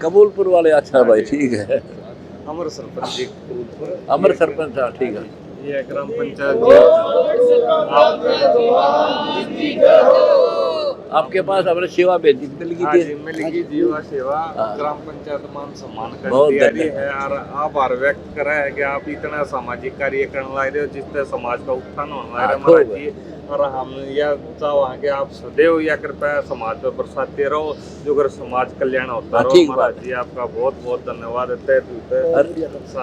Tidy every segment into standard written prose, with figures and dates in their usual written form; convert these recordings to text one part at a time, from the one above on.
कबूलपुर वाले, अच्छा भाई ठीक है। अमर सरपंच जी कबूलपुर। अमर सरपंच, हाँ ठीक है। ये ग्राम पंचायत आपके पास हमने सेवा भेजी मिल हाँ गई जी, थी। मिलगी जीवा सेवा हाँ। ग्राम पंचायत मान सम्मान कर बहुत दिया धन्यवाद। है और आभार व्यक्त करा है कि आप इतना सामाजिक कार्य करने ला रहे हो जिससे समाज का उत्थान होने ला रहा है हाँ, महाराज जी। और हम यह चाहें कि आप सदैव यह कृपया समाज पर बरसाते रहो जो कर समाज कल्याण होता हाँ, रहो ठीक महाराज बात। जी। आपका बहुत बहुत धन्यवाद है।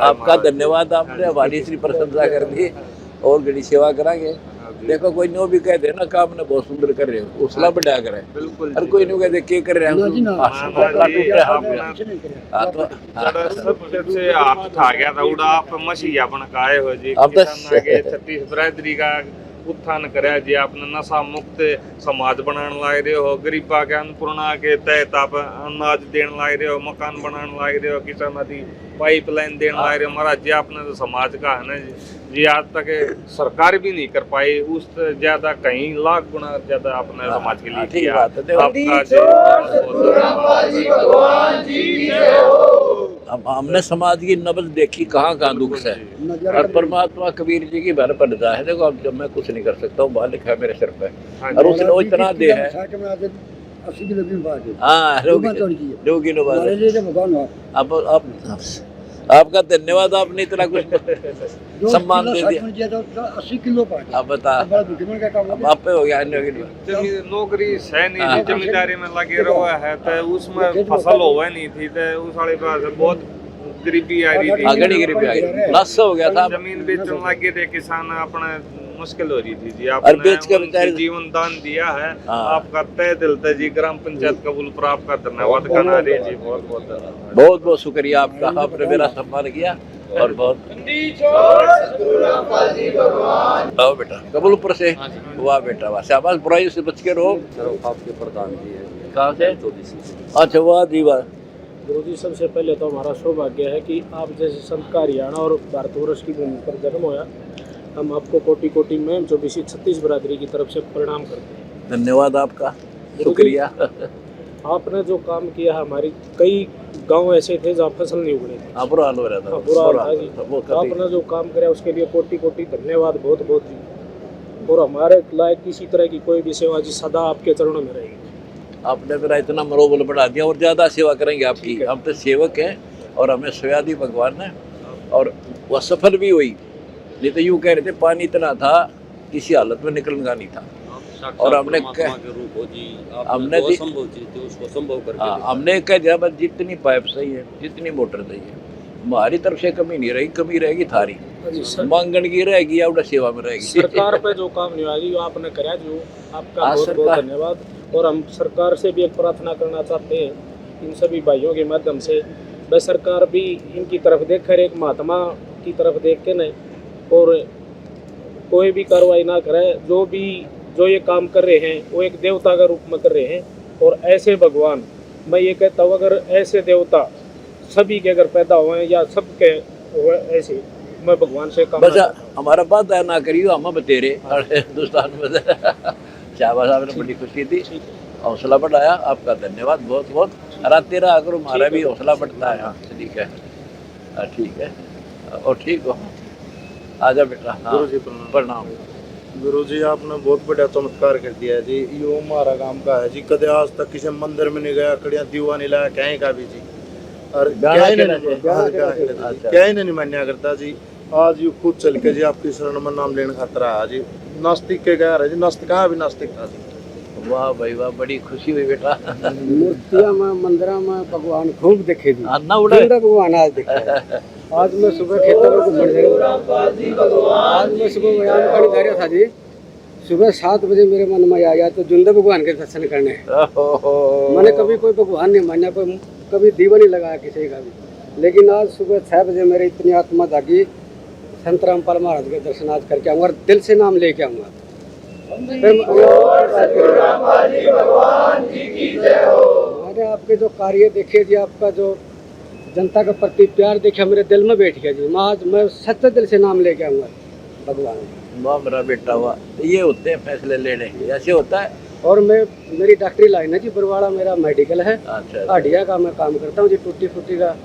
आपका धन्यवाद, आपने हमारी इतनी प्रशंसा कर दी और घड़ी सेवा करांगे। देखो कोई नो भी कह दे ना काम ने बहुत सुंदर कर रहे हो, उसला बढ़ा करे। बिल्कुल और कोई नो कह दे के कर रहे हो, सबसे आप था गया था उड़ा आप मसीहा बन काए हो जी। अब तो किसान आगे 36 बरादरी का उत्थान करे जी। आपने नशा मुक्त समाज बनाने लाग रहे हो, गरीबा के अन्नपूर्णा के तहत आप अनाज देने लाग रहे हो, मकान बनाने लाग रहे हो, किसान आदि पाइपलाइन देने लाग रहे हो महाराज जी। आपने तो समाज का है ना जी आज तक सरकार भी नहीं कर पाई, उस ज्यादा कहीं लाख गुना ज्यादा आपने समाज के लिए किया। हमने समाज की नब्ज देखी कहाँ कहाँ दुख है, और परमात्मा कबीर जी की भर पड़ता है। देखो अब जब मैं कुछ नहीं कर सकता हूँ, बाल लिखा है मेरे सिर पे, और उसने वो इतना दे है। हाँ रोगी अब आपका धन्यवाद, आपने इतना कुछ सम्मान दे दिया। 80 किलो आप बता, अब आप पे हो गया। नौकरी है नहीं थी, जमींदारी में लगे रहो है तो उसमें फसल होवे नहीं थी, तो उस वाले पास बहुत गरीबी आ रही थी। गड़ी गरीबी आ गई, नस हो गया था। जमीन बेचने लगे थे किसान, अपने मुश्किल हो रही थी जी। और बेच कर आपने जीवन दान दिया है। आपका तय दिल से जी ग्राम पंचायत कबूलपुर आपका धन्यवाद करना रहे जी। बहुत बहुत धन्यवाद, बहुत बहुत शुक्रिया आपका, आपने मेरा सम्मान किया। और बहुत आओ बेटा कबूलपुर से, वाह बेटा वाह, शाबाश, बुराई से बच के रहो। आपके प्रधान जी है कहाँ से? अच्छा वाह जी वाह। गुरुजी सबसे पहले तो हमारा सौभाग्य है कि आप जैसे संत का हरियाणा और भारतवर्ष की भूमि पर जन्म होया। हम आपको कोटि कोटि में 24-36 बरादरी की तरफ से प्रणाम करते हैं। धन्यवाद आपका, शुक्रिया। आपने जो काम किया, हमारी कई गांव ऐसे थे जहाँ फसल नहीं उगने थे, बुरा हाल हो रहा था, बुरा हाल था जी। आपने जो काम किया उसके लिए कोटि कोटि धन्यवाद, बहुत बहुत जी। और हमारे लायक किसी तरह की कोई भी सेवा जी सदा आपके चरणों में रहेगी। आपने मेरा इतना मनोबल बढ़ा दिया, और ज़्यादा सेवा करेंगे आपकी। हम तो सेवक हैं और हमें सोया दी भगवान ने, और वह सफल भी हुई। नहीं तो यूँ कह रहे थे पानी इतना था किसी हालत में निकलना नहीं था, और हमने हमने कह दिया बस जितनी पाइप सही है, जितनी मोटर सही है, हमारी तरफ से कमी नहीं रहेगी, कमी रहेगी थारी मांगन की रहेगी या उड़ा सेवा में रहेगी। सरकार पे जो काम नहीं आएगी वो आपने कराया, जो आपका बहुत बहुत धन्यवाद। और हम सरकार से भी एक प्रार्थना करना चाहते हैं, इन सभी भाइयों के माध्यम से, वह सरकार भी इनकी तरफ देख कर, एक महात्मा की तरफ देख के नहीं, और कोई भी कार्रवाई ना करे। जो ये काम कर रहे हैं वो एक देवता का रूप में कर रहे हैं, और ऐसे भगवान, मैं ये कहता हूँ अगर ऐसे देवता सभी के अगर पैदा हुए या सबके हुए ऐसे, मैं भगवान से काम हमारा बात ना करियो, हम बतेरे हिंदुस्तान में। शाबाश, आपने बड़ी खुशी थी, हौसला बढ़ाया, आपका धन्यवाद बहुत बहुत। रात रहा करो, हमारा भी हौसला बढ़ता है। हाँ ठीक है, ठीक है, और ठीक हो, आजा बेटा। गुरुजी प्रणाम। गुरुजी आपने बहुत बड़ा चमत्कार कर दिया है जी। यो हमारा गांव का है जी, कदे आज तक किसी मंदिर में नहीं गया, कड़िया दीवा नहीं लाया कहीं का भी जी, और क्या ही नहीं मान्या करता जी। आज यू खुद चल के जी आपकी शरण में नाम लेने खातर आया जी। नास्तिक के गया जी, नास्तिक कहाँ भी नास्तिक था जी। वाह भाई वाह, बड़ी खुशी हुई बेटा। मूर्तियां में मंदिरा में भगवान खूब देखे जी, भगवान आज देखे। आज मैं सुबह खेतों में घूमने आज मैं सुबह व्यायाम करने जा रहा था जी। सुबह 7 बजे मेरे मन में आया तो जुंदा भगवान के दर्शन करने। मैंने कभी कोई भगवान नहीं माना, कभी दीवा नहीं लगाया किसी का भी, लेकिन आज सुबह 6 बजे मेरी इतनी आत्मा जागी, संत रामपाल महाराज के दर्शन आज करके आऊँगा और दिल से नाम लेके आऊँगा। मैंने आपके जो कार्य देखे जी, आपका जो जनता के प्रति प्यार देखा, मेरे दिल में बैठ गया जी। मैं सच्चे दिल से नाम लेके आऊँगा भगवान। वाह मेरा बेटा वाह, ये होते हैं फैसले लेने, ऐसे होता है और मैं मेरी डॉक्टरी लाइन है जी, बरवाड़ा मेरा मेडिकल है, अच्छा हड्डिया का मैं काम करता हूँ जी, टूटी फूटी का।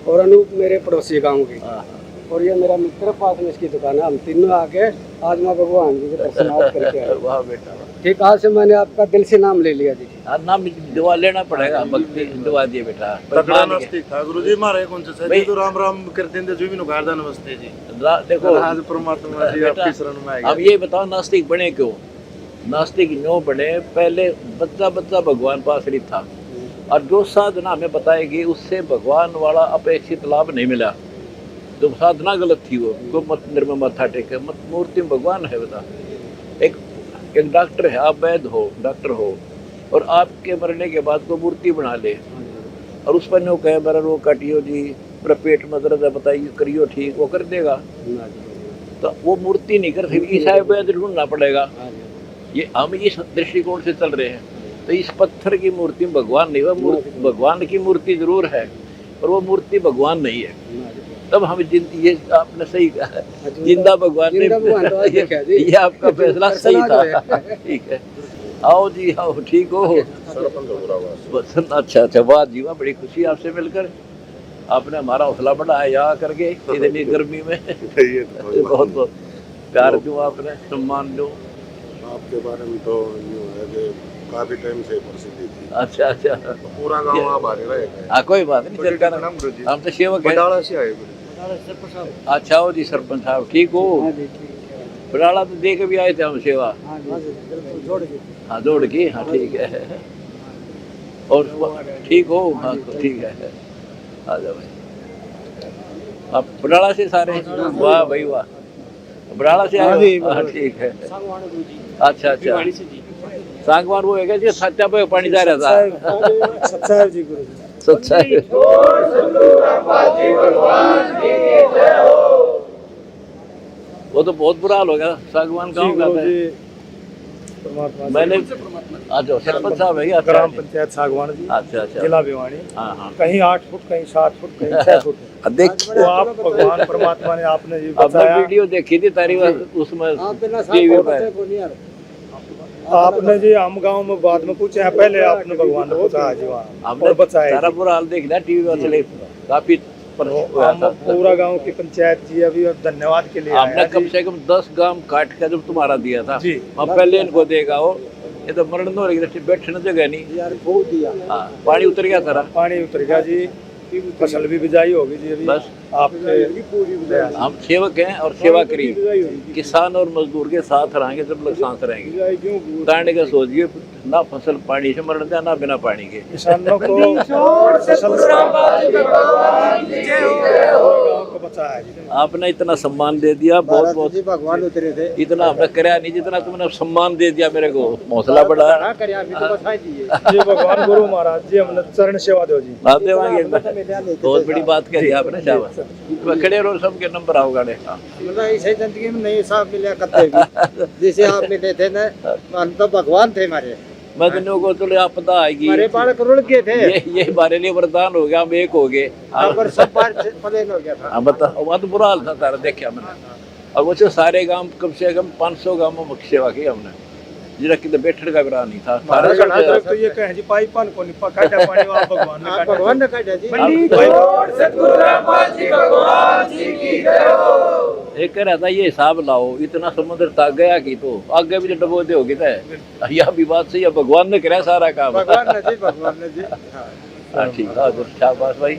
और अनूप मेरे पड़ोसी गाँव की, हाँ, और ये मेरा मित्र, पास में इसकी दुकान है। हम तीनों आके आज माँ भगवान जी के दर्शन आज करके आए। वाह बेटा वाह। ठीक, आज से मैंने आपका दिल से नाम ले लिया जी। हाँ, नाम दुआ लेना पड़ेगा, भक्ति दुआ दिए बेटा। तगड़ा मान के। नास्तिक था गुरु जी हमारे कौन से भाई- जी तो राम राम करते हैं जो भी नुकारदा नमस्ते जी। देखो आज परमात्मा जी बेटा, आपकी शरण में आएगा। अब ये बताओ नास्तिक बने क्यों? नास्तिक क्यों बने? पहले बच्चा बच्चा भगवान पास नहीं था, और जो साधना हमें बताएगी उससे भगवान वाला अपेक्षित लाभ नहीं मिला। जो साधना गलत थी वो मंदिर में मत्था टेके, मूर्ति में भगवान है। बता, एक डॉक्टर है, आप वैद्य हो, डॉक्टर हो, और आपके मरने के बाद को मूर्ति बना ले और उस पर नो कहे मेरा रो काटियो जी, मेरा पेट में दर्द है बताइए, करियो ठीक, वो कर देगा। तो वो मूर्ति नहीं कर सकती, ईसाई वैद्य ढूंढना पड़ेगा। ये हम इस दृष्टिकोण से चल रहे हैं। तो इस पत्थर की मूर्ति में भगवान नहीं, वह भगवान की मूर्ति जरूर है और वो मूर्ति भगवान नहीं है। तब हम ये आपने सही कहा, जिंदा भगवान ने, ये आपका फैसला सही था। ठीक है, आओ जी आओ, ठीक हो? बस, अच्छा, वाह जी वाह, बड़ी खुशी आपसे मिलकर। आपने हमारा हौसला बढ़ाया यहाँ करके इतनी गर्मी में। बहुत बहुत प्यार दूँ आपने, सम्मान दूँ। आपके बारे में तो यूँ है कि काफी टाइम से प्रसिद्धि थी। अच्छा, पूरा गांव आप आ रहे हैं। हाँ कोई बात नहीं, सरकार हम तो सेवक है। बटाला से आए। अच्छा हो जी सरपंच साहब, ठीक हो? बटाला तो दे के भी आए थे हम सेवा। हाँ जोड़ के, हाँ ठीक है। और ठीक हो? हाँ ठीक है, आ जाओ भाई। आप बटाला से सारे? वाह भाई वाह, बटाला से आए हो? हाँ ठीक है। अच्छा, सांगवान वो है क्या जी, सच्चा पे पानी जा रहा था? सच्चा जी गुरु जी, सच्चा है। वो तो बहुत बुरा हाल हो गया। सागवान गाँव का है। मैंने अच्छा सरपंच साहब है क्या? ग्राम पंचायत सागवान जी, अच्छा, जिला भिवानी। हाँ, कहीं 8 फुट, कहीं 7 फुट, कहीं 6 फुट। देख तो आप भगवान परमात्मा ने आपने ये आपने बताया, वीडियो देखी थी तारी उसमें टीवी पर। आपने जी हम गांव में बाद में पूछे हैं, पहले आपने भगवान ने पूछा जी वहाँ हमने और बताया सारा बुरा हाल देख लिया टीवी पर चले, काफी हम पूरा गांव की पंचायत जी अभी धन्यवाद के लिए आपने आया कम जी। से कम 10 गांव काट के जब तुम्हारा दिया था, जी। हम पहले इनको देगा हो। ये तो मरण हो रही, बैठने जगह नहीं यार, बहुत दिया। हाँ, पानी उतर गया सारा, पानी उतर गया जी, फसल भी बिजाई होगी जी अभी। बस आपके हम सेवक हैं और सेवा करेंगे, किसान और मजदूर के साथ रहेंगे, सब लोग साथ रहेंगे। ताने का सोचिए, ना फसल पानी से मरने ना बिना पानी के। किसानों को फसल गांव को बचाया जी। आपने इतना सम्मान दे दिया, बहुत बहुत भगवान उतरे थे, इतना हमने कराया नहीं जितना तुमने सम्मान दे दिया मेरे को, हौसला बढ़ाया। जी भगवान गुरु महाराज जी, हमने चरण सेवा दो जी। बात देवांगे, बहुत बड़ी बात कही आपने, शाबाश। खड़े रहो, सबके नंबर आओगा। मतलब ऐसे जिंदगी में नहीं साहब मिला कतई भी, जैसे आप मिले थे ना, हम तो भगवान थे हमारे। मदनियों को तो आपदा आएगी, हमारे 12 करोड़ के थे, ये हमारे लिए वरदान हो गया, हम एक हो गए। पर सब बार प्लेन हो गया था। हाँ बता, वहाँ तो बुरा हाल था तारा, देखा मैंने। और वो सारे गांव कम से कम 500 गाँवों में सेवा की हमने, जिला कि बैठने का ग्रह नहीं था। तो ये कहें जी पाइपन को नहीं काटा पानी वाला भगवान ने भगवान ने काटा जी। एक कह रहा था ये हिसाब लाओ, इतना समुद्र तक गया कि तो आगे भी तो डबोते होगी तो यह भी बात सही है, भगवान ने कराया सारा काम। भगवान ने जी। हाँ ठीक है, शाबाश भाई,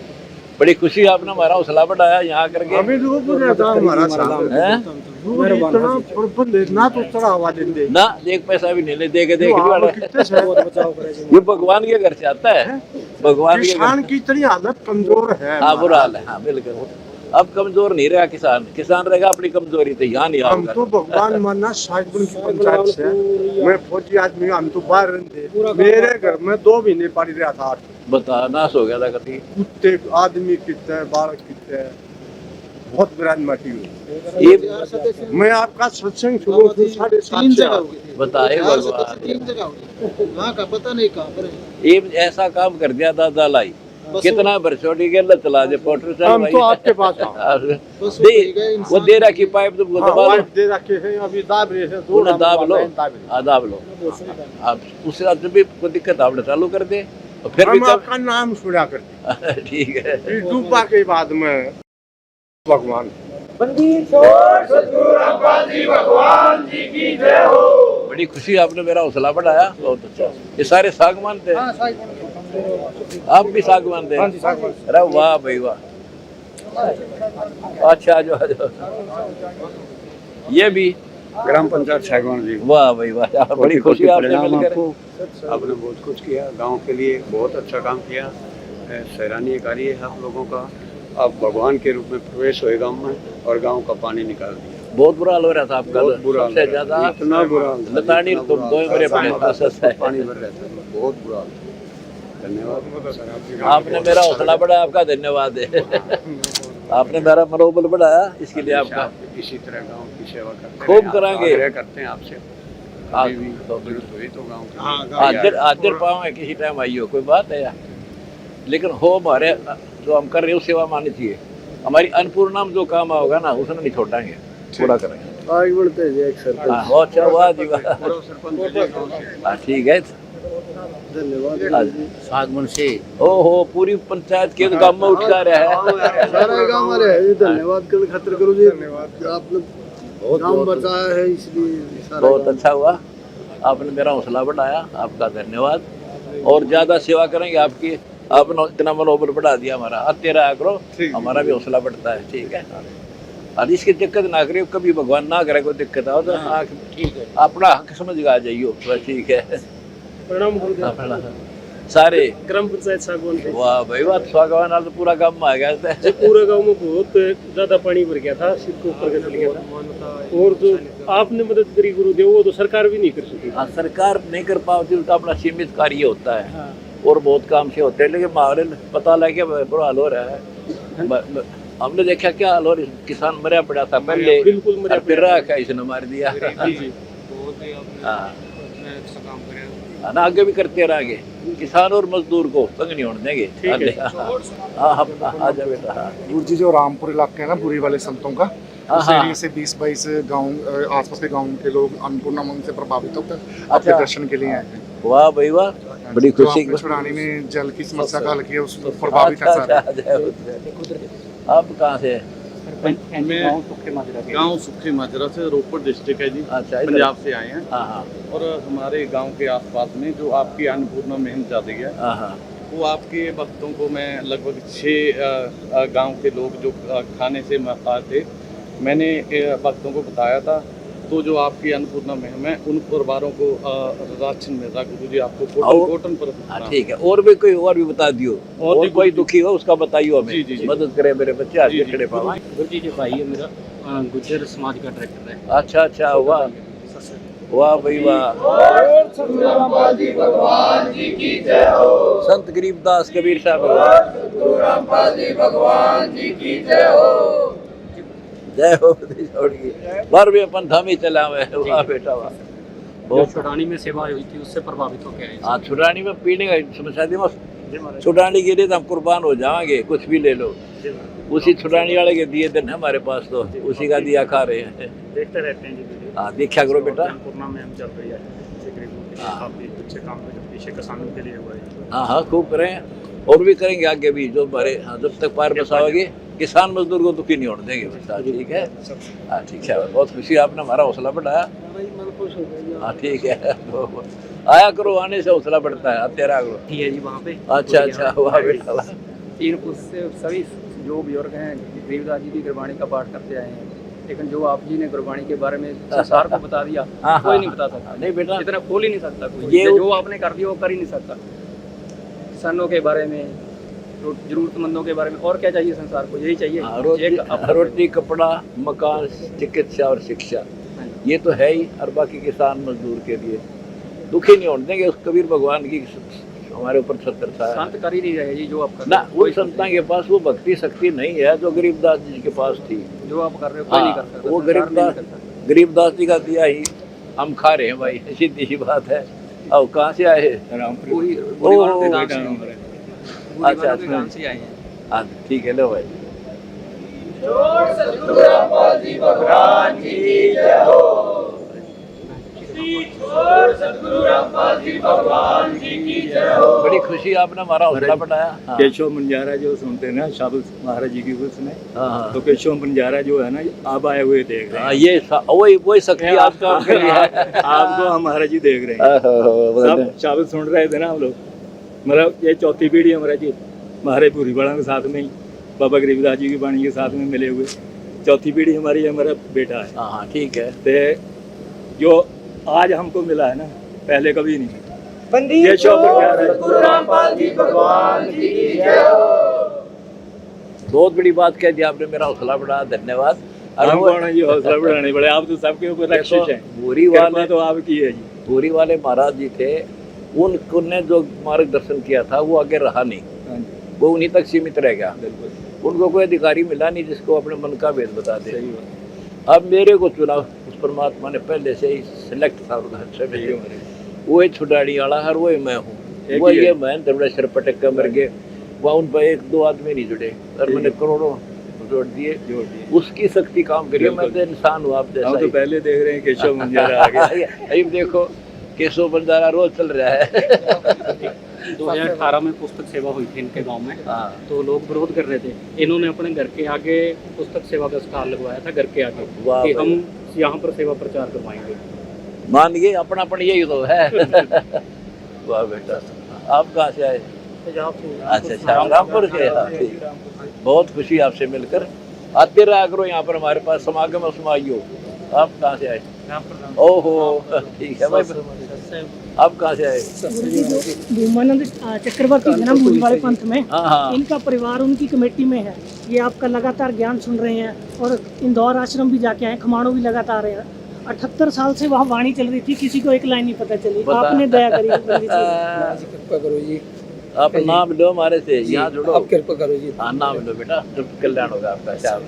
बड़ी खुशी आपने हमारा हौसला बढ़ाया यहाँ करके। ना तो चढ़ावा दे ना एक पैसा भी नहीं ले, दे के देख वाला ये भगवान के घर से आता है, भगवान के घर की इतनी हालत कमजोर है। हाँ बुरा हाल है, हाँ बिल्कुल। अब कमजोर नहीं रहा किसान, किसान रहेगा अपनी कमजोरी तो यहाँ नहीं हम आऊंगा। तो भगवान मानना साहिबगंज की पंचायत से, मैं फौजी आदमी, हम तो बाहर रहते, मेरे घर में 2 महीने पानी रहा था। बता, नाश हो गया था कभी। कुत्ते आदमी कितने हैं, बालक कितने हैं, बहुत बिरान माटी हुई। ये मैं आपका सत्संग शुरू 3.5 जगह बताए भगवान, 3 जगह वहाँ का पता नहीं कहाँ पर है। ये ऐसा काम कर दिया दादा लाई कितना बरसोटी के अल्लाह चला दे पोटर से हम तो आपके पास आओ। दे वो दे रखी पाइप तुमको हाँ, दबा लो वाइफ दे रखे हैं अभी दाब रहे हैं दूर उन्हें दाब लो दाब रहे हैं। दाब लो आप उससे आप जब भी कोई दिक्कत आपने चालू कर दे और फिर भी हम आपका नाम सुना करते ठीक है फिर दोपहर के बाद में भगवान बड़ी खुशी आपने मेरा हौसला बढ़ाया बहुत अच्छा ये सारे साग मानते हैं आप भी साग मानते हैं अरे वाह भाई वाह अच्छा आ जाओ ये भी ग्राम पंचायत सागवान जी वाह भाई वाह बड़ी खुशी आपसे मिलकर आपने बहुत कुछ किया गांव के लिए बहुत अच्छा काम किया सराहनीय कार्य है आप लोगों का आप भगवान के रूप में प्रवेश हुए गांव में और गांव का पानी निकाल दिया बहुत बुरा हाल हो रहा था आपका बहुत बुरा सबसे ज्यादा इतना बुरा हाल था। लतानी तुम दो मेरे बड़े खास है पानी भर रहता है बहुत बुरा हाल था। धन्यवाद आपने मेरा हौसला बढ़ाया आपका धन्यवाद है आपने मेरा मनोबल बढ़ाया इसके लिए आपका इसी तरह गांव की सेवा करते खूब रहें। आप करांगे। आग्रह करते हैं आपसे कभी भी जरूरत हुई तो गांव की आदर पाओ किसी टाइम आइयो कोई बात है यार लेकिन हो हमारे जो हम कर रहे हो सेवा माननी चाहिए हमारी अन्नपूर्णा में जो काम होगा ना उसने नहीं छोड़ेंगे पूरा करेंगे आगे बढ़ते हैं एक सर हाँ बहुत अच्छा हुआ जी वाह पूर्व सरपंच जी गांव से हाँ, ठीक है धन्यवाद सागवन से ओहो पूरी पंचायत के गांव में उठ रहा है सारे गांव वाले हैं जी धन्यवाद कर खतर करो जी धन्यवाद आपने गांव बचाया है इसलिए सारा बहुत अच्छा हुआ आपने मेरा हौसला बढ़ाया आपका धन्यवाद और ज्यादा सेवा करेंगे आपकी आपने इतना मनोबल बढ़ा दिया हमारा आते रहा करो हमारा भी हौसला बढ़ता है ठीक है और इसकी दिक्कत ना करिए कभी भगवान ना करे कोई दिक्कत आओ तो ठीक है अपना हक समझ के आ जाइयो बस ठीक है प्रणाम गुरुदेव अपना सारे ग्राम पंचायत सागवन से वाह भाई वाह स्वागत तो पूरा काम में आ गया था पूरे गांव में बहुत ज्यादा पानी भर गया था सिर को ऊपर के चल गया था और जो आपने मदद करी गुरुदेव वो तो सरकार भी नहीं कर सकी हाँ सरकार नहीं कर पाती तो अपना सीमित कार्य होता है और बहुत काम से होते हैं लेकिन हमारे पता लगे बुरा हाल हो रहा है हमने देखा क्या हाल हो रहा है किसान मरा पड़ा था पहले बिल्कुल मरा फिर रहा इसने मार दिया हाँ ना आगे भी करते रहेंगे किसान और मजदूर को तंग नहीं होने देंगे हाँ हम आ जा बेटा दूर जी जो रामपुर इलाके है ना बुरी वाले संतों का हाँ, उस हाँ। एरिया से 20-22 गांव आसपास के गांव के लोग अन्नपूर्णा मंग से प्रभावित होकर आपके अच्छा। दर्शन के लिए आए हैं वाह भाई वाह बड़ी जो खुशी आपने छुड़ानी में जल की समस्या का हल किया उस प्रभावित है सारे आप कहाँ से गांव सुखी माजरा से रोपड़ डिस्ट्रिक्ट है जी अच्छा इधर। पंजाब से आए हैं हाँ हाँ और हमारे गांव के आसपास में जो आपकी अन्नपूर्णा मुहिम चल रही है हाँ हाँ वो आपके भक्तों को मैं लगभग 6 गांव के लोग जो खाने से महताज थे मैंने भक्तों को बताया था तो जो आपकी अन्नपूर्णा मुहिम है उन परिवारों को राशन मिल रहा गुरु जी आपको कॉटन पर हाँ ठीक है और भी कोई और भी बता दियो और कोई दुखी हो उसका बताइयो हमें जी, जी, जी। मदद करे मेरे बच्चे आज के खड़े पावा गुरु जी भाई है मेरा गुज्जर समाज का डायरेक्टर है अच्छा अच्छा वाह वाह भाई वाह संत गरीबदास कबीर साहब जय हो छोड़िए बार भी अपन धामी चला हुए वाह बेटा वाह बहुत छुड़ानी में सेवा हुई थी उससे प्रभावित होकर आए हाँ छुड़ानी में पीने का समस्या थी बस छुड़ानी के लिए तो हम कुर्बान हो जाएंगे कुछ भी ले लो उसी छुड़ानी वाले के दिए दिन हमारे पास तो उसी का दिया खा रहे हैं देखते रहते हैं जी हाँ देखा करो बेटा अन्नपूर्णा में हम चल रही है गरीबों के लिए काफी अच्छे काम में जो पीछे किसानों के लिए हुआ है हाँ हाँ खूब करें और भी करेंगे आगे भी जो हमारे हाँ जब तक पार बसाओगे किसान मजदूर को दुखी नहीं होने देंगे बेटा ठीक है हाँ ठीक है बहुत खुशी आपने हमारा हौसला बढ़ाया हाँ ठीक है आया करो आने से हौसला बढ़ता है आते रहा करो ठीक है जी वहाँ पे अच्छा अच्छा वाह बेटा वाह तीन पुरुष से सभी जो बुजुर्ग हैं गरीबदास जी की गुरबाणी का पाठ करते आए हैं लेकिन जो आप जी ने गुरबाणी के बारे में संसार को बता दिया हाँ, कोई हाँ, नहीं बता सकता नहीं बेटा इतना खोल ही नहीं सकता कोई ये जो आपने कर दिया वो कर ही नहीं सकता किसानों के बारे में जरूरतमंदों के बारे में और क्या चाहिए संसार को यही चाहिए हाँ, एक रोटी कपड़ा मकान चिकित्सा और शिक्षा ये तो है ही और बाकी किसान मजदूर के लिए दुखी नहीं होने देंगे उस कबीर भगवान की हमारे ऊपर छत्रछाया है। शांत कर ही नहीं रहे जी जो आप कर ना रहे हो उन संतान के पास वो भक्ति शक्ति नहीं है जो गरीबदास जी के पास थी जो आप कर रहे हो कोई नहीं कर हाँ, सकता वो संसार में नहीं गरीबदास कर सकता। गरीबदास जी का दिया ही हम खा रहे हैं भाई सीधी सी बात है अब कहाँ से आए वही ओ, दान से अच्छा गांव से आए हैं। हाँ ठीक है, लो भाई। बड़ी खुशी आपने हमारा हौसला बढ़ाया। हाँ। केशव बंजारा जो सुनते हैं ना शाबल महाराज जी की उसने, हाँ। तो केशव बंजारा जो है ना अब आए हुए देख रहे हैं। हाँ, ये वही शक्ति आपका आपके लिए है। आपको हम महाराज जी देख रहे हैं, सब शाबल सुन रहे थे ना हम लोग। मतलब ये चौथी पीढ़ी है महाराज जी, महाराज भूरी बड़ा के साथ में ही बाबा गरीबदास जी की वाणी के साथ में मिले हुए। चौथी पीढ़ी हमारी हमारा बेटा है। हाँ ठीक है। तो जो आज हमको मिला है ना, पहले कभी नहीं। केशव बंजारा जी भगवान की जय हो। बहुत बड़ी बात कह दी आपने, मेरा हौसला बढ़ाया, धन्यवाद। हम कौन है जी हौसला बढ़ाने बड़े, आप तो सबके ऊपर रक्षित हैं। भूरी वाले तो आपकी है जी। भूरी वाले महाराज जी थे, उनने जो मार्गदर्शन किया था वो आगे रहा नहीं, वो उन्हीं तक सीमित रह गया। उनको कोई अधिकारी मिला नहीं जिसको अपने मन का भेद बता दे। अब मेरे को चुना उस परमात्मा ने पहले से ही सिलेक्ट था, वो छुटाड़ी वाला हर वो मैं हूँ, वो ये मैं धर्मेश्वर पटक का मर गए, वहाँ उन पर 1-2 आदमी नहीं जुड़े और मैंने करोड़ों जोड़ दिए। उसकी शक्ति काम करिए। मैं तो इंसान हूँ, आप जैसा तो पहले देख रहे हैं केशव बंजारा आगे। अब देखो केशव बंजारा रोज चल रहा है। 2018 में पुस्तक सेवा हुई थी इनके गांव में। तो लोग विरोध कर रहे थे, इन्होंने अपने घर के आगे पुस्तक सेवा का स्टॉल लगवाया था, घर के आगे, कि हम यहाँ पर सेवा प्रचार करवाएंगे। मान गए अपना अपन यही तो है। वाह बेटा, आप कहाँ से आए? अच्छा, रामपुर से। बहुत खुशी आपसे मिलकर, आते रहा करो यहाँ पर हमारे पास समागम समाइयो। आप कहाँ से आए? ओहो ठीक है भाई। आप कहाँ से आए? भूमानंद चक्रवर्ती है ना भूरी वाले पंथ में, इनका परिवार उनकी कमेटी में है। ये आपका लगातार ज्ञान सुन रहे हैं और इंदौर आश्रम भी जाके आए, खमाणों भी लगातार है। 78 साल से वहाँ वाणी चल रही थी, किसी को एक लाइन नहीं पता चली। आपने दया करी। कृपा करो जी, आप नाम लो हमारे से, यहाँ जुड़ो, आप कृपा करो जी। हाँ नाम लो बेटा, जब कल्याण होगा आपका।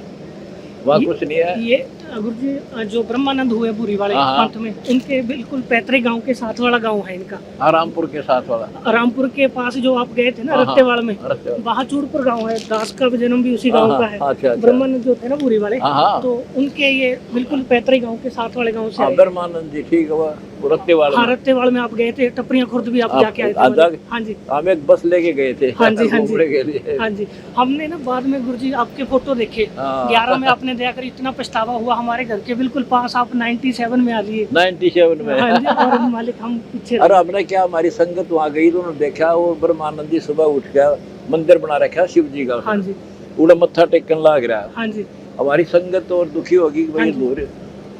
वहाँ कुछ नहीं है। ये गुरु जी जो ब्रह्मानंद हुए बुरी वाले पंथ में, इनके बिल्कुल पैतृक गांव के साथ वाला गांव है इनका। रामपुर के साथ वाला, रामपुर के पास जो आप गए थे ना रत्तेवाड़ में, बहाचूरपुर गांव है। दास का जन्म भी उसी गांव का है। ब्रह्मानंद जो थे ना बुरी वाले, तो उनके ये बिल्कुल पैतृक गांव के साथ वाले गाँव से। ब्रह्मानंद जी ठीक है। रत्तेवाड़ में आप गए थे, टपरिया खुर्द भी आप जाके आए थे। हाँ जी, हम एक बस लेके गए थे। हाँ जी, हाँ जी, हाँ जी। हमने ना बाद में गुरुजी आपके फोटो देखे। 11 में आपने दया कर इतना पछतावा हुआ, हमारे घर के बिल्कुल पास आप 97 में आ लिए। 97 में। हाँ जी, और मालिक हम पीछे। अरे हमने क्या, हमारी संगत वहाँ गई तो उन्होंने देखा वो ब्रह्मानंद जी सुबह उठ गया, मंदिर बना रखा शिव जी का। हाँ जी, उड़ा मत्था टेकन लग रहा। हाँ जी, हमारी संगत और दुखी होगी कि भाई दूर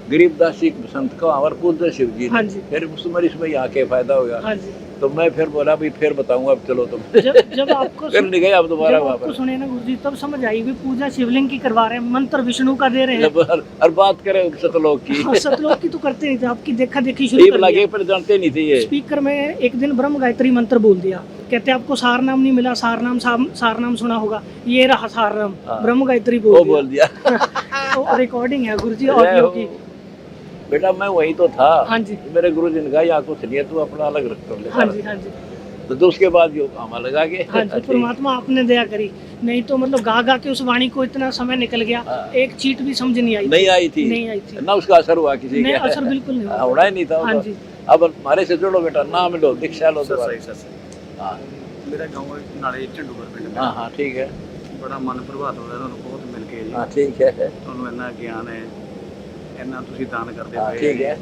गरीबदास जी संत को हमारे पूज्य शिव जी। हाँ जी, फिर इसमें यहाँ के फायदा होगा। हाँ जी, तो मैं फिर बोला भाई फिर बताऊंगा, अब चलो तुम। जब आपको फिर नहीं गए आप दोबारा वहाँ पर। सुने ना गुरुजी, तब समझ आई भी पूजा शिवलिंग की करवा रहे हैं, मंत्र विष्णु का दे रहे हैं। और बात करें सतलोक की। सतलोक की तो करते नहीं थे, आपकी देखा देखी शुरू कर लगे पर जानते नहीं थे ये। स्पीकर में एक दिन ब्रह्म गायत्री मंत्र बोल दिया, कहते आपको सार नाम नहीं मिला, सार नाम सुना होगा, ये रहा सार नाम, ब्रह्म गायत्री बोल दिया। तो रिकॉर्डिंग है गुरुजी ऑडियो की। बेटा मैं वही तो था। हाँ जी, मेरे गुरु जी ने कहा यहाँ कुछ नहीं है, तू अपना अलग रख कर ले। हाँ जी, हाँ जी। तो उसके बाद जो हम लगा के। हाँ जी, परमात्मा आपने दया करी, नहीं तो मतलब गा गा के उस वाणी को इतना समय निकल गया, एक चीट भी समझ नहीं आई थी ना उसका असर हुआ किसी के। असर बिल्कुल नहीं होना ही नहीं था। हाँ जी, अब हमारे से जुड़ो बेटा, नाम लो, दीक्षा लो। मेरा गाँव नाले झंडूगर पिंड। हाँ ठीक है। बड़ा मन प्रभावित हो रहा बहुत मिल के। हाँ ठीक है। ਤੁਹਾਨੂੰ ਇੰਨਾ ਗਿਆਨ ਹੈ, ਇੰਨਾ ਤੁਸੀਂ ਦਾਨ ਕਰਦੇ ਪਏ। ਠੀਕ ਹੈ।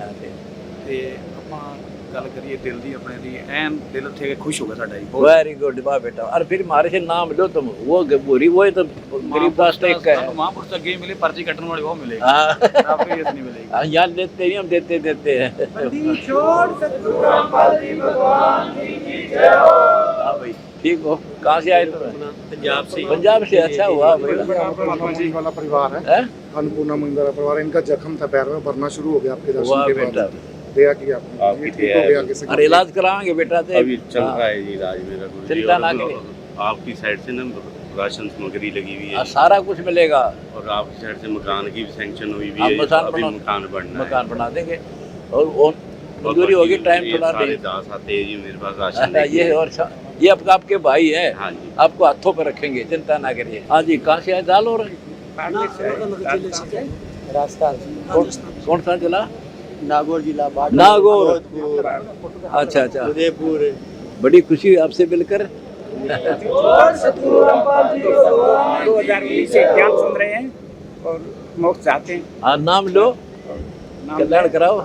ਤੇ ਆਪਾਂ ਗੱਲ ਕਰੀਏ ਦਿਲ ਦੀ ਆਪਣੇ ਦੀ, ਐਨ ਦਿਲ ਉੱਥੇ ਖੁਸ਼ ਹੋ ਗਿਆ ਸਾਡਾ ਜੀ। वेरी गुड वाह बेटा। और फिर हमारे से नाम लो तुम, वो बुरी वो तो गरीबदास टेक का है। महापुरुष अगे मिले, पर्ची कटने वाली वो मिलेगी, आपको ये नहीं मिलेगी। यहाँ देते नहीं, हम देते हैं। हाँ भाई ठीक हो। कहाँ से आए तुम? पंजाब से। पंजाब से, अच्छा हुआ भाई। वाला परिवार है, अन्नपूर्णा महिंद्रा परिवार। इनका जख्म था पैर में, भरना शुरू हो गया आपके दर्शन के बाद। दया की आपने, ठीक हो गया किसी। अरे इलाज कराएंगे बेटा। अभी चल रहा है जी इलाज मेरा। चिंता ना करिए, आपकी साइड से ना राशन सामग्री लगी हुई है, सारा कुछ मिलेगा। और आपकी साइड से मकान की भी सैंक्शन हुई हुई है। मकान बना देंगे और मंजूरी होगी। टाइम थोड़ा 10:30 आते हैं जी मेरे पास राशन। ये और ये आपके भाई है। हाँ जी। आपको हाथों पे रखेंगे, चिंता ना करिए। हाँ जी, कहाँ से आए? दाल और राजस्थान कौन सा जिला? नागौर जिला नागौर। अच्छा अच्छा, उदयपुर। बड़ी खुशी हुई आपसे मिलकर। 2019 से ज्ञान सुन रहे हैं और मोक्ष चाहते हैं। हाँ, नाम लो, कल्याण कराओ।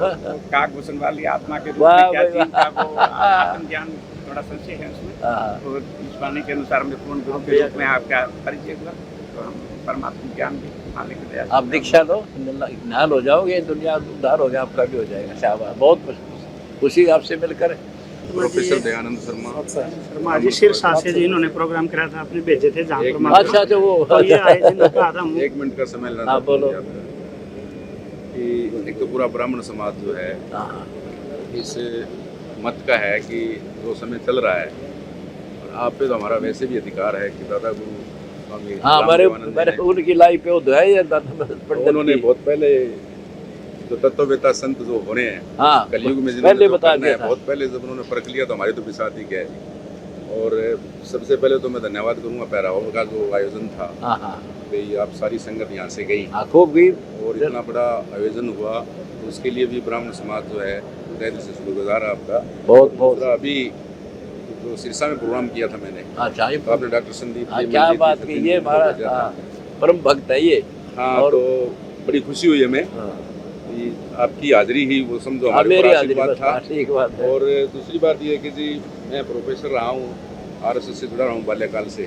काकभूषण वाली आत्मा के रूप वाह में क्या भाई चीज था वो आत्मज्ञान थोड़ा संशय है उसमें। हाँ। और इस वाणी के अनुसार मैं पूर्ण गुरु के रूप में आपका परिचय हुआ, तो हम परमात्मा ज्ञान भी पाने के लिए आप दीक्षा लो, निहाल हो जाओगे, दुनिया उद्धार हो गया, आपका भी हो जाएगा। शाबाश, बहुत खुशी आपसे मिलकर। प्रोफेसर दयानंद शर्मा जी शीर्षा से जी इन्होंने प्रोग्राम कराया था, अपने भेजे थे जहाँ पर। अच्छा अच्छा, वो तो ये आए जिन्होंने कहा था। 1 मिनट का समय लेना। हाँ, बोलो। कि एक तो पूरा ब्राह्मण समाज जो है इस मत का है कि जो समय चल रहा है, और आप पे तो हमारा वैसे भी अधिकार है कि दादा गुरु स्वामी हाँ, हमारे उनकी लाइफ पे उदय है। उन्होंने बहुत पहले जो तत्ववेता संत जो होने हैं, हाँ, कलयुग में पहले बता दिया था। बहुत पहले जब उन्होंने परख लिया तो हमारे तो विसात ही क्या है। और सबसे पहले तो मैं धन्यवाद करूंगा पैराहोल का जो आयोजन था। भाई आप सारी संगत यहाँ से गई, खूब गई, और इतना बड़ा आयोजन हुआ, तो उसके लिए भी ब्राह्मण समाज जो है तहे दिल से शुक्रगुजार है आपका। बहुत बहुत। अभी जो सिरसा में प्रोग्राम किया था मैंने, अच्छा, तो आपने डॉक्टर संदीप क्या बात की, ये हमारा परम भक्त है ये। हाँ, तो बड़ी खुशी हुई हमें। आपकी हाजिरी ही वो समझो हमारे ऊपर आशीर्वाद था। ठीक बात है। और दूसरी बात ये है कि जी मैं प्रोफेसर रहा हूँ, RSS से जुड़ा रहा हूँ बाल्यकाल से,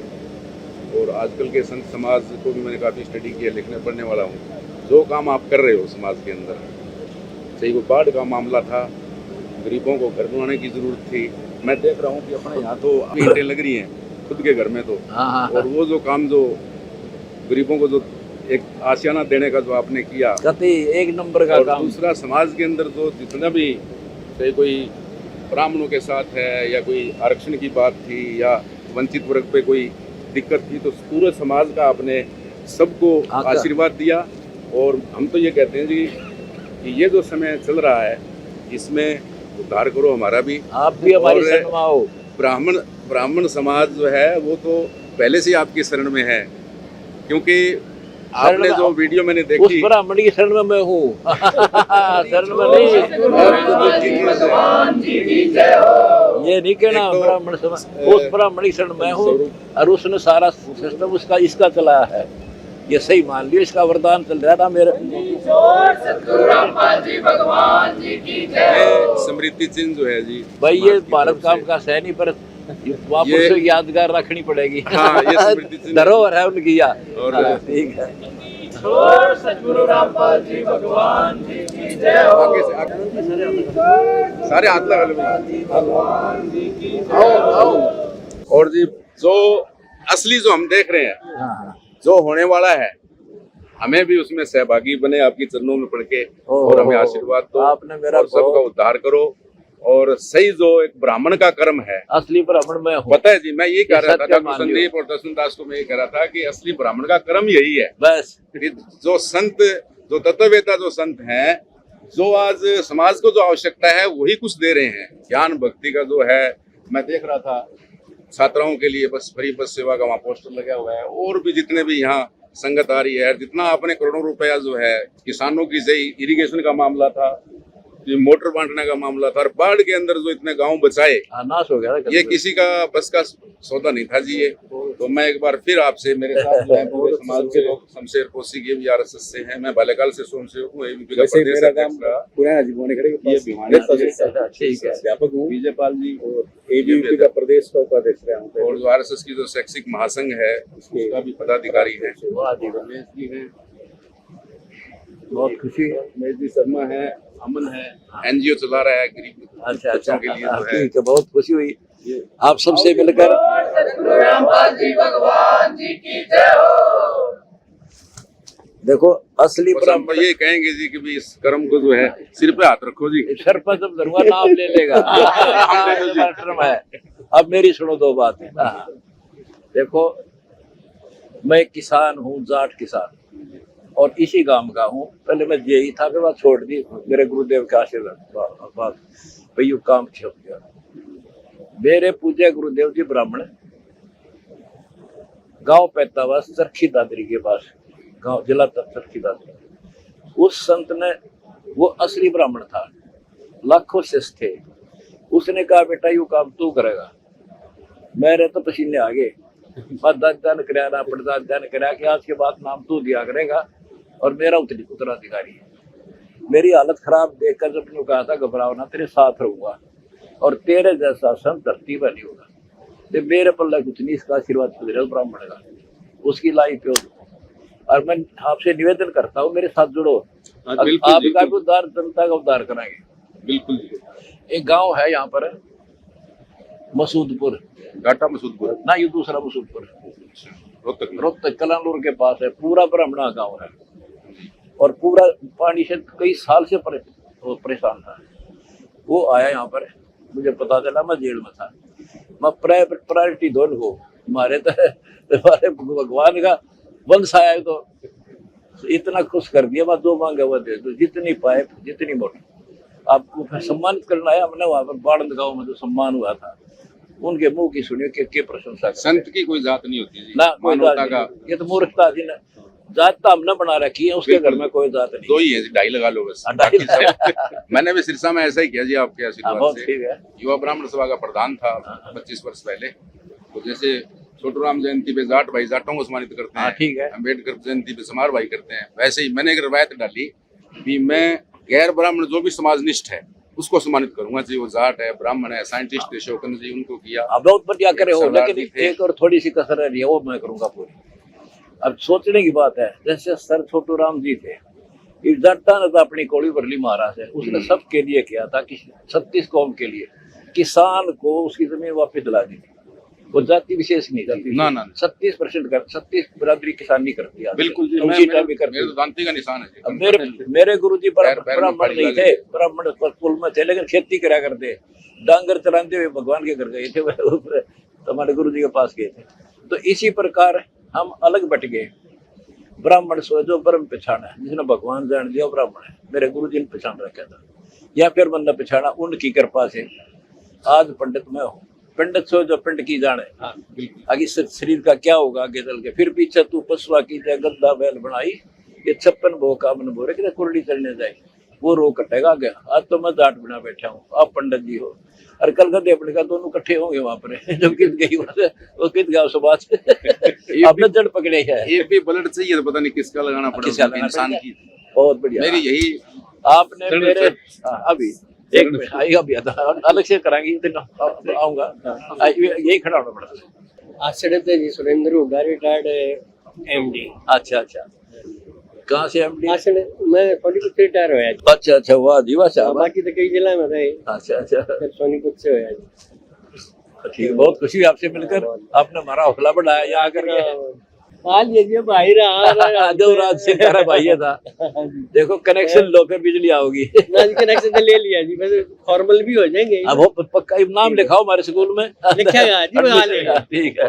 और आजकल के संत समाज को भी मैंने काफ़ी स्टडी किया, लिखने पढ़ने वाला हूँ। जो काम आप कर रहे हो समाज के अंदर, चाहे वो बाढ़ का मामला था, गरीबों को घर बनाने की ज़रूरत थी, मैं देख रहा हूँ कि अपने यहाँ तो ईंटें लग रही हैं खुद के घर में तो, और वो जो काम जो गरीबों को जो एक आशियाना देने का जो आपने किया, एक नंबर का काम। दूसरा समाज के अंदर जो जितना भी चाहे कोई ब्राह्मणों के साथ है, या कोई आरक्षण की बात थी, या वंचित वर्ग पे कोई दिक्कत थी, तो पूरे समाज का आपने सबको आशीर्वाद दिया। और हम तो ये कहते हैं जी कि ये जो समय चल रहा है इसमें उद्धार करो हमारा भी, आप भी हमारी शरण में आओ। ब्राह्मण समाज जो है वो तो पहले से आपकी शरण में है, क्योंकि आपने जो वीडियो मैंने देखी, उस ब्राह्मण की शरण में मैं हूँ। शरण में नहीं, ये नहीं कहना ब्राह्मण समाज, उस ब्राह्मण की शरण में हूँ, और उसने सारा सिस्टम उसका इसका चलाया है। ये सही मान लियो, इसका वरदान चल रहा था मेरे। समृद्धि चिन्ह जो है जी भाई, ये भारत काम का है नहीं, पर वापस से यादगार रखनी पड़ेगी। हाँ, ये समृद्धि चिन्ह धरोहर है उनकी याद। और ठीक है। सद्गुरु रामपाल जी भगवान जी की जय हो। सारे हाथ लगा लो। और जी जो असली जो हम देख रहे हैं, जो होने वाला है, हमें भी उसमें सहभागी बने, आपकी चरणों में पड़ के, और हमें आशीर्वाद दो, आपने मेरा और सबका उद्धार करो। और सही जो एक ब्राह्मण का कर्म है, असली ब्राह्मण में हूँ। पता है जी, मैं ये कह रहा था डॉक्टर संदीप और दसुनदास को, मैं ये कह रहा था कि असली ब्राह्मण का कर्म यही है बस। जो संत, जो तत्ववेता जो संत हैं, जो आज समाज को जो आवश्यकता है वही कुछ दे रहे हैं। ज्ञान भक्ति का जो है, मैं देख रहा था छात्राओं के लिए बस फ्री बस सेवा का वहाँ पोस्टर लगा हुआ है, और भी जितने भी यहाँ संगत आ रही है, जितना अपने करोड़ों रुपया जो है किसानों की सही इरिगेशन का मामला था, ये मोटर बांटने का मामला था, और बाढ़ के अंदर जो इतने गांव बचाए, नाश हो गया, ये किसी का बस का सौदा नहीं था जी ये। तो मैं एक बार फिर आपसे, मेरे साथ जो है पूरे समाज के लोग, शमशेर कोसी के भी RSS से हैं, मैं बाल्यकाल से स्वयंसेवक हूँ, ABP का प्रदेश अध्यक्ष रहा। ठीक है, अध्यापक हूँ, विजयपाल जी, और ABP का प्रदेश का उपाध्यक्ष रहा हूँ, और जो RSS की जो शैक्षिक महासंघ है उसका भी पदाधिकारी है। रमेश जी हैं, बहुत खुशी है। रमेश जी शर्मा है, अमन है, NGO चला रहा है गरीब बच्चों के लिए जो है। ठीक है, बहुत खुशी हुई आप सबसे मिलकर। रामपाल जी भगवान जी की जय हो। देखो असली ब्राह्मण ये कहेंगे जी कि भी इस कर्म को जो है सिर पे हाथ रखो जी, सर पर जब धरूंगा नाम ले लेगा। है। अब मेरी सुनो दो बात। देखो, मैं किसान हूँ, जाट किसान, और इसी गांव का हूँ। पहले मैं यही था, फिर बात छोड़ दी, मेरे गुरुदेव के आशीर्वाद, काम छप गया। मेरे पूज्य गुरुदेव जी ब्राह्मण, गांव पैतावास चरखी दादरी के पास, गांव जिला चरखी दादरी। उस संत ने, वो असली ब्राह्मण था, लाखों शिष्य थे। उसने कहा बेटा यू काम तू करेगा। मेरे तो पसीने आ गए। मैं दादा ने कराया ना परदादा ने कराया कि आज के बाद नाम तू दिया करेगा और मेरा उत्तराधिकारी है। मेरी हालत खराब देखकर जब ने कहा था घबराओ ना, तेरे साथ रहूंगा और तेरे जैसा संत धरती पर नहीं होगा। तो मेरे पल्ले कुछ नहीं, इसका आशीर्वाद गुजरे ब्राह्मण का, उसकी लाई पे। और मैं आपसे निवेदन करता हूँ मेरे साथ जुड़ो, आपका भी उद्धार, जनता का उद्धार कराएंगे। बिल्कुल। एक गांव है यहाँ पर मसूदपुर, घाटा मसूदपुर ना, ये दूसरा मसूदपुर, रोहतक कलानूर के पास है। पूरा ब्राह्मणा गांव है और पूरा पानी से कई साल से परेशान था। वो आया यहाँ पर, मुझे पता चला, मैं जेल में था। मैं प्रायोरिटी दो को हमारे भगवान का वंश आया तो इतना खुश कर दिया। मैं जो मांगे वो दे दो, जितनी पाए जितनी मोटी। आपको सम्मानित करना है हमने। वहाँ पर बाड़ंद गाँव में जो सम्मान हुआ था, उनके मुंह की सुनिए के प्रशंसा। संत की कोई जात नहीं होती जी, ना कोई जात का, ये तो मूर्खता जी ने जात तो हमने बना रखी है, उसके घर में कोई जात नहीं। दो ही है, ढाई लगा लो बस। मैंने भी सिरसा में ऐसा ही किया जी, आपके आशीर्वाद से। युवा ब्राह्मण सभा का प्रधान था 25 वर्ष पहले। तो जैसे छोटू राम जयंती पे जाट भाई जाटों को सम्मानित करते हैं, ठीक है, अम्बेडकर जयंती पे समार भाई करते हैं, वैसे ही मैंने एक रवायत डाली कि मैं गैर ब्राह्मण जो भी समाजनिष्ठ है उसको सम्मानित करूंगा, चाहे वो जाट है, ब्राह्मण है, साइंटिस्ट है, शोकन जी, उनको किया। बहुत बढ़िया करे हो, लेकिन एक और थोड़ी सी कसर रही है, वो मैं करूंगा पूरी। अब सोचने की बात है, जैसे सर छोटू राम जी थे, जाटा ने तो अपनी कोड़ी बरली महाराज है, उसने सबके लिए किया था कि 36 कौम के लिए, किसान को उसकी जमीन वापस दिला दी थी। वो जाति विशेष नहीं करती, ना 36% कर 36 बरादरी किसान नहीं करती। बिल्कुल जी, मेरे तो दांती का निशान है। मेरे गुरुजी ब्राह्मण नहीं थे, ब्राह्मण कुल में थे, लेकिन खेती करा करते, डांगर चलाते हुए भगवान के घर गए थे, हमारे गुरुजी के पास गए थे। तो इसी प्रकार हम अलग बट गए। ब्राह्मण सो जो ब्रह्म पहचाना है, जिसने भगवान जान दिया ब्राह्मण है, मेरे गुरुजी ने पहचान रखा था, या फिर बंदा पहचाना उनकी कृपा से आज पंडित मैं हूँ। पंडित सो जो पिंड की जाने, आगे शरीर का क्या होगा आगे चल के। फिर पीछे तू पशुआ की जाए गद्दा बैल बनाई, ये 56 भोग का मन बोरे कि कुरड़ी चलने जाए, वो रोग कटेगा आगे। आज तो मैं जाट बना बैठा हूँ, आप पंडित जी हो, और कल गद्दे अपने का दोनों इकट्ठे होंगे वहां पर। जब कित गई वो कित गया समाज आपने जड़ पकड़े है। एक भी ब्लड चाहिए तो पता नहीं किसका लगाना पड़ेगा, इंसान की। बहुत बढ़िया, मेरी यही आपने मेरे अभी एक मिनट आएगा भी आता, अलग से कराएंगे दिन आऊंगा, यही खड़ा होना पड़ता। आश्चर्य जी सुरेंद्र होगा, रिटायर्ड एमडी। अच्छा अच्छा, कहाँ से एमडी? मैं सोनीपत से रिटायर हुआ। अच्छा अच्छा, वाह जी वाह। बाकी तो कई जिला में रहे। अच्छा अच्छा, सोनीपत से हुआ। ठीक, बहुत खुशी हुई आपसे मिलकर, आपने हमारा हौसला बढ़ाया यहाँ आकर। भाई रहा देवराज से करा भाई था। देखो कनेक्शन लो पे बिजली आओगी। कनेक्शन तो ले लिया जी, बस फॉर्मल भी हो जाएंगे। अब वो पक्का नाम लिखाओ हमारे स्कूल में। लिखेगा जी, बना लेगा। ठीक है,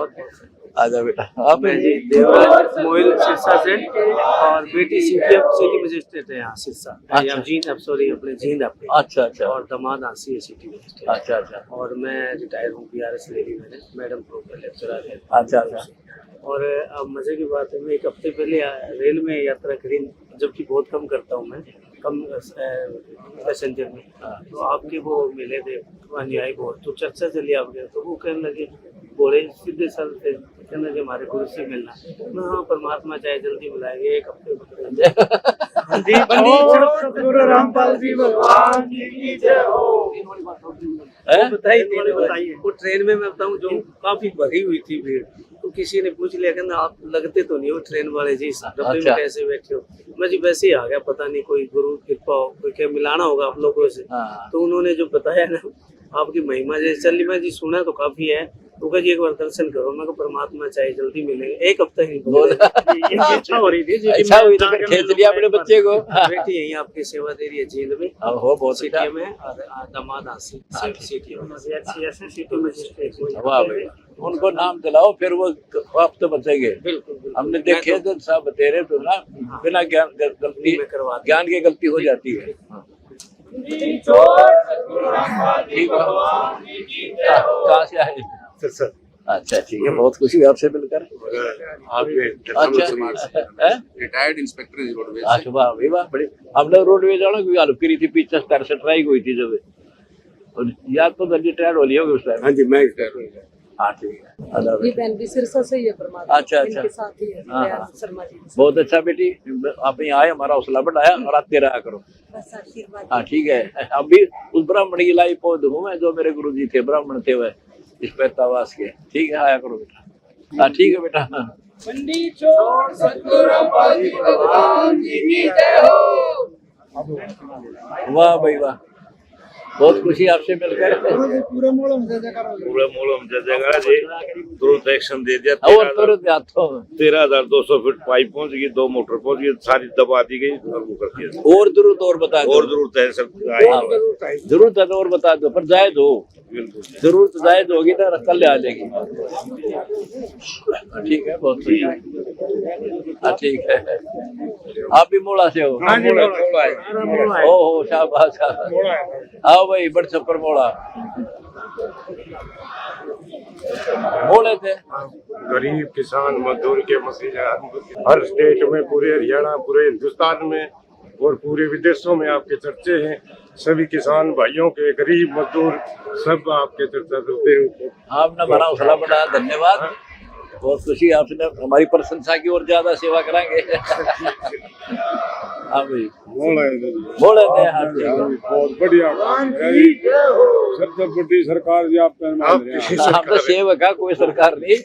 आजा बेटा। आप जी देवराज मोइल सिरसा से, और बेटी सिटी मजिस्ट्रेट है यहाँ सिरसा। अपने जींद अपने। अच्छा अच्छा, और दामाद आसी है सिटी मजिस्ट्रेट। अच्छा अच्छा, और मैं रिटायर हूँ PRS रेली में, मैडम प्रोफेसर लेक्चरर है। अच्छा अच्छा। और अब मजे की बात है, मैं एक हफ्ते पहले रेल में यात्रा करी, जबकि बहुत कम करता हूँ मैं, कम पैसेंजर में। तो आपके वो मिले थे अनुयायी बहुत, तो चर्चा चली आपके, तो वो कहने लगे, बोले सीधे साल थे, कहने लगे हमारे गुरु से मिलना। मैं हाँ, परमात्मा चाहे जल्दी बुलाएंगे, एक हफ्ते सतगुरु रामपाल जी भगवान जी की जय हो। बताइए, वो ट्रेन में मैं बताऊँ जो काफी भरी हुई थी भीड़, तो किसी ने पूछ लिया, कहना आप लगते तो नहीं हो ट्रेन वाले जी, डब्बे में कैसे बैठे हो? मैं जी वैसे ही आ गया, पता नहीं कोई गुरु कृपा हो, कोई क्या मिलाना होगा आप लोगों से। तो उन्होंने जो बताया ना, आपकी महिमा जैसे चली, मैं जी सुना तो काफी है, तो कहा जी एक बार दर्शन करो। मैं को परमात्मा चाहे जल्दी मिलेंगे, एक हफ्ता ही इच्छा हो रही थी, अच्छा हुई तो खींच लिया अपने बच्चे को। बेटी यही आपकी सेवा दे रही है जींद में, हो बहुत सिटी में, दामाद आसी सिटी में। वाह भाई, उनको नाम दिलाओ, फिर वो आप तो बचेंगे। बिल्कुल, हमने देखे तो साहब तेरे तो ना बिना ज्ञान के गलती हो जाती है। कहाँ से आए? अच्छा ठीक है, बहुत खुशी हुई आपसे मिलकर। Retired inspector roadways. अच्छा वाह भाई वाह, बड़ी हमने रोडवेज जाना की हेल्प करी थी, पीछे स्ट्राइक हुई थी जब, याद तो रिटायर्ड हो लिया उस टाइम। हाँ जी मैं हाँ ठीक है। ये बहन भी सिरसा से ही है परमात्मा। अच्छा अच्छा, इनके साथ ही है हाँ शर्मा जी। बहुत अच्छा बेटी, आप यहाँ आए, हमारा हौसला बढ़ाया और आते रहा करो। बस आशीर्वाद। हाँ ठीक है, अब भी उस ब्राह्मण की लाई पौध हूँ मैं, जो मेरे गुरुजी थे, ब्राह्मण थे वह, इस पैतावास के। ठीक है, आया करो बेटा। हाँ ठीक है बेटा। मंडी छोड़ सतगुरु रामपाल जी भगवान जी की जय हो। वाह भाई वाह, बहुत खुशी आपसे मिलकर। पूरे मूल में जय जयकार जी। तुरंत एक्शन दे दिया। और तुरंत हाथों 13,200 फीट पाइप पहुंच गई, 2 मोटर पहुंच गई, सारी दबा दी गई और वो कर दिया। और जरूरत और बता दो। और जरूरत है सब, जरूरत है तो और बता दो, पर जायज हो, जरूरत जायज होगी तो कल आ जाएगी। ठीक है, बहुत बढ़िया। हाँ ठीक है, आप भी मोड़ा से हो? हाँ जी मोड़ा है। ओहो शाबाश, आओ भाई, बड़ छप्पर मोड़ा मोड़े थे। गरीब किसान मजदूर के मसीहा हर स्टेट में, पूरे हरियाणा, पूरे हिंदुस्तान में और पूरे विदेशों में आपके चर्चे हैं। सभी किसान भाइयों के, गरीब मजदूर, सब आपके चर्चा करते हैं। आपने हमारा हौसला बढ़ाया, धन्यवाद। बहुत खुशी, आपने हमारी प्रशंसा की और ज्यादा सेवा कराएंगे। हाँ भाई बोले थे। हाँ बहुत बढ़िया, सबसे बड़ी सरकार जी आप तो सेवक है, कोई सरकार नहीं,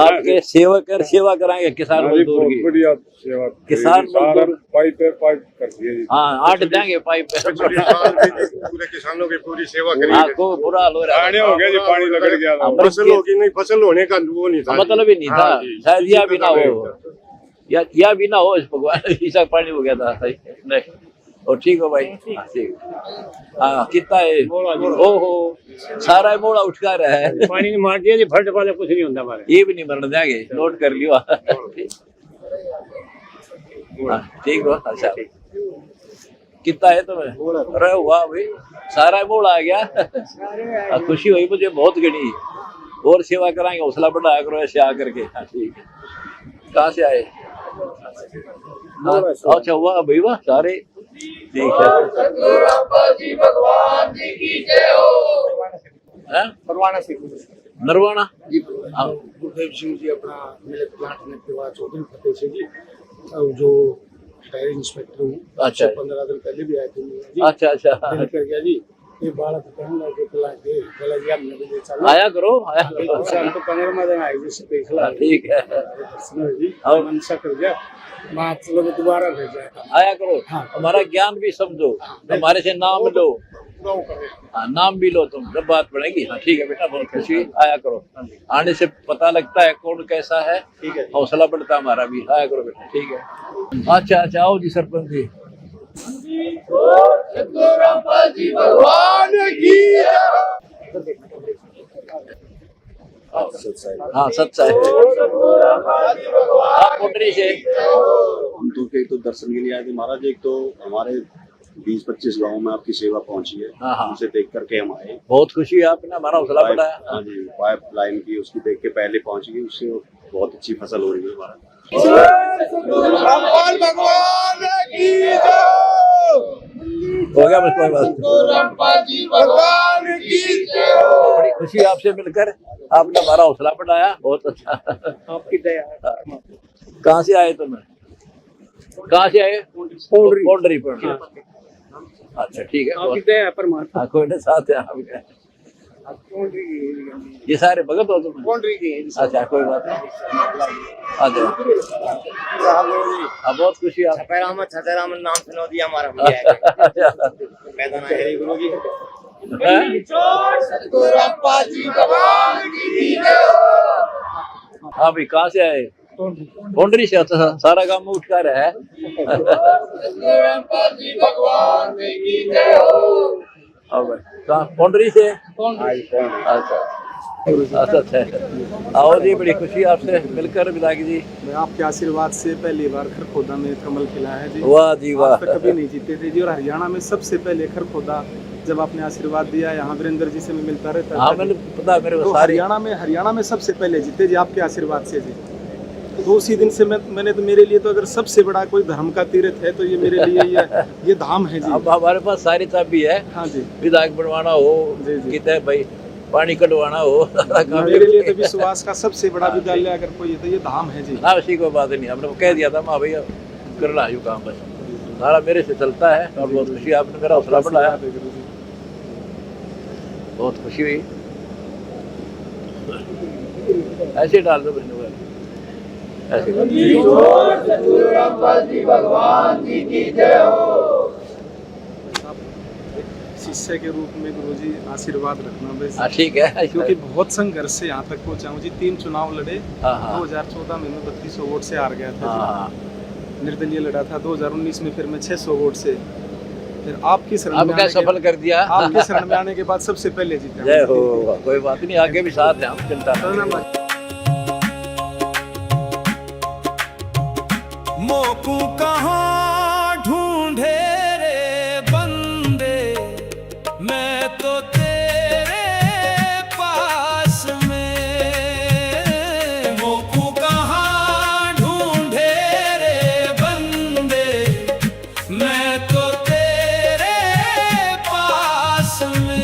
आपके सेवक कर सेवा कराएंगे किसान मजदूर की। बढ़िया सेवा, किसान मजदूर पाइप करती है। हाँ 8 देंगे पाइप। पूरे किसानों की पूरी सेवा करेंगे। आपको बुरा हाल हो रहा है, हो गया जी, पानी लगड़ गया, फसल होगी नहीं, फसल होने का वो नहीं था, मतलब ही नहीं था, शायद यह भी ना हो, या भी ना हो, इस भगवान ईसा पानी हो गया था। सही नहीं, और ठीक हो भाई। हाँ ठीक, हाँ कितना है? ओहो सारा मोड़ा उठका रहा है, पानी ने मार दिया जी, फट वाले कुछ नहीं होता हमारे। ये भी नहीं मरने देंगे, नोट कर लियो। ठीक हो। अच्छा कितना है तुम्हें? अरे वाह भाई, सारा मोड़ा आ गया। खुशी हुई मुझे बहुत घनी, और सेवा कराएंगे, हौसला बढ़ाया करो ऐसे आकर के। हाँ ठीक है, कहाँ से आए? अच्छा वाह भाई वाह, सारे ठीक है। भगवान जी की जय हो। परवाना से नरवाना जी, गुरुदेव सिंह जी अपना मेरे प्लांट में परिवार चौधरी फतेह सिंह जी, जो टायर इंस्पेक्टर हूँ। अच्छा 15 दिन पहले भी आए थे जी। अच्छा अच्छा, कर गया जी। ये बालक कहने लगे आया करो, आया हम तो 15 दिन आए जी, देख ला। ठीक है, और मनसा कर गया, मतलब दोबारा भेजा, आया करो। हमारा ज्ञान भी समझो, हमारे से नाम लो, हाँ नाम भी लो तुम, जब बात बढ़ेगी। हाँ ठीक है बेटा, बहुत खुशी, आया करो। आने से पता लगता है कौन कैसा है, हौसला बढ़ता हमारा भी। आया करो बेटा, ठीक है। अच्छा अच्छा, आओ जी सरपंच जी। रामपाल जी भगवान की जय। हाँ सच्चा है। आप कोटरी से? हम तो एक तो दर्शन के लिए आए थे महाराज, एक तो हमारे 20-25 गाँव में आपकी सेवा पहुंची है, उसे देख करके हम आए। बहुत खुशी है, आपने हमारा हौसला बढ़ाया। हाँ जी, पाइप लाइन की उसकी देख के पहले पहुंच गई, उससे बहुत अच्छी फसल हो रही है हमारा। भगवान की जय हो गया बस, कोई बात नहीं। रामपाल जी भगवान की जय। बड़ी खुशी आपसे मिलकर, आपने हमारा हौसला बढ़ाया, बहुत अच्छा। आपकी दया। कहाँ से आए तुम? कहाँ से आए? पौंडरी। अच्छा ठीक है, आपकी दया परमात्मा। कोई ना, साथ है आपके। ये सारे भगत हो तुम? अच्छा कोई बात नहीं, आ जाओ। बहुत खुशी। आप छतराम नाम सुनो दिया हमारा गुरु जी। हाँ भाई, कहाँ से आए? पौंडरी से। सारा काम उठ कर है। भगवान की जय हो। हाँ भाई, कहाँ? पौंडरी से। अच्छा अच्छा है। आओ जी, बड़ी खुशी आपसे मिलकर विधायक जी। मैं आपके आशीर्वाद से पहली बार खरखोदा में कमल खिला है जी। वाह जी वाह। आज तक कभी नहीं जीते थे जी, और हरियाणा में सबसे पहले खरखोदा जब आपने आशीर्वाद दिया, यहाँ वीरेंद्र जी से मैं मिलता रहता हाँ, मैंने पता मेरे को तो सारी हरियाणा में सबसे पहले जीते जी आपके आशीर्वाद से जी। तो उसी दिन से मैंने तो, मेरे लिए तो अगर सबसे बड़ा कोई धर्म का तीर्थ है तो ये मेरे लिए ये धाम है जी। अब हमारे पास सारी चाबी है। हाँ जी, विधायक बनवाना हो, कितने भाई पानी कटवाना हो, मेरे लिए तो विश्वास का सबसे बड़ा विद्यालय अगर कोई है तो ये धाम है जी। हाँ, उसी कोई बात नहीं, हमने कह दिया था माँ भैया कर ला काम, बस सारा मेरे से चलता है। और बहुत खुशी, आपने मेरा हौसला बढ़ाया, बहुत खुशी हुई। ऐसे डाल दो ऐसे भगवान जी की जय हो। शिष्य के रूप में गुरुजी आशीर्वाद रखना बस। ठीक है, क्योंकि बहुत संघर्ष से यहाँ तक पहुँचा हूँ जी। 3 चुनाव लड़े, 2014 में मैं 3200 वोट से हार गया था, निर्दलीय लड़ा था। 2019 में फिर मैं 600 वोट से, फिर आपकी शरण में सफल कर दिया। आपके शरण में आने के बाद सबसे पहले जीता। जय हो। कोई बात नहीं, आगे भी साथ है, हम चिंता नहीं। मोकू कहाँ ढूंढे रे बंदे, मैं तो तेरे पास में। मोकू कहाँ ढूंढे रे बंदे, मैं तो तेरे पास में।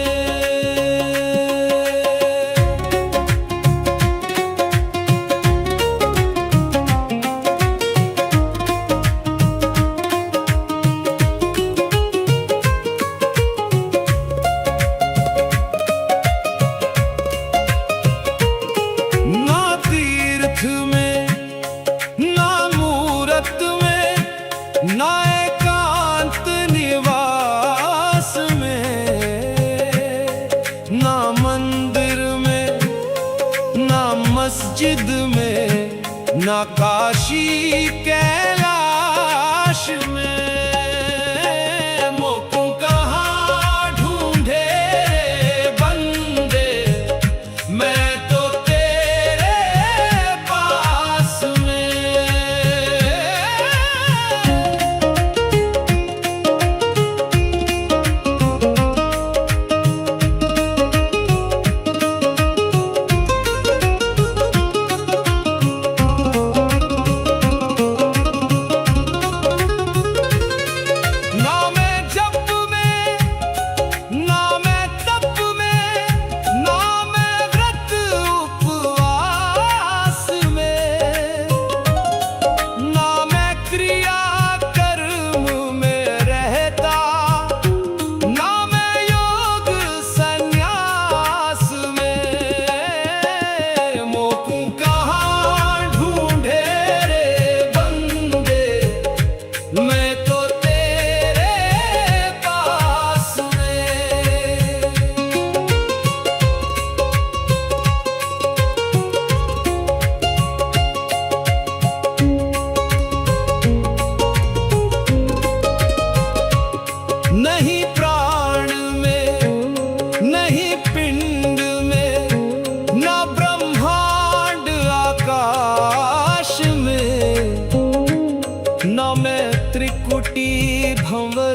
मस्जिद में, ना काशी कैलाश में। मोकू कहाँ ढूंढे रे बंदे, मैं तो तेरे पास में। नहीं प्राण में, नहीं पिंड में, ना ब्रह्मांड आकाश में, ना मैं त्रिकुटी भंवर